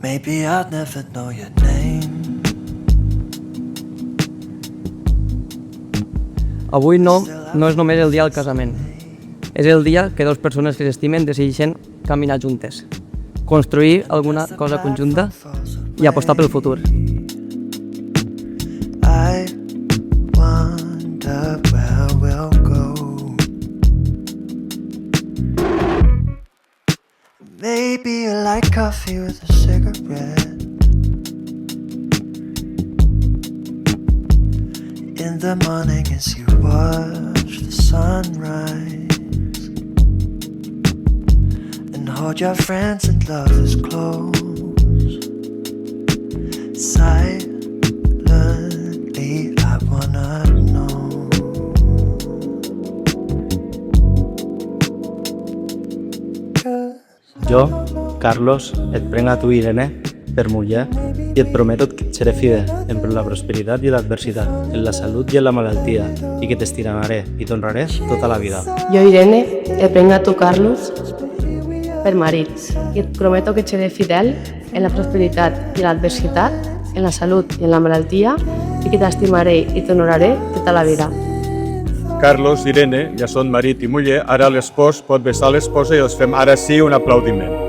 Maybe I'd never know your name. Avui no és només el dia del casament. És el dia que dues persones que s'estimen decideixen caminar juntes, construir alguna cosa conjunta i apostar pel futur. I wonder where we'll go. Maybe you like coffee with a cigarette. In the morning as you watch the sunrise, and hold your friends and lovers close. Silently I wanna know. Jo, Carlos, et prenc a tu, Irene, per muller, i et prometo que et seré fidel en la prosperitat i l'adversitat, en la salut i en la malaltia, i que t'estimaré i t'honraré tota la vida. Jo, Irene, et prenc a tu, Carlos, per marit, i et prometo que et seré fidel en la prosperitat i l'adversitat, en la salut i en la malaltia, i que t'estimaré i t'honoraré tota la vida. Carlos, Irene, ja són marit i muller, ara l'espòs pot besar l'esposa i els fem ara sí un aplaudiment.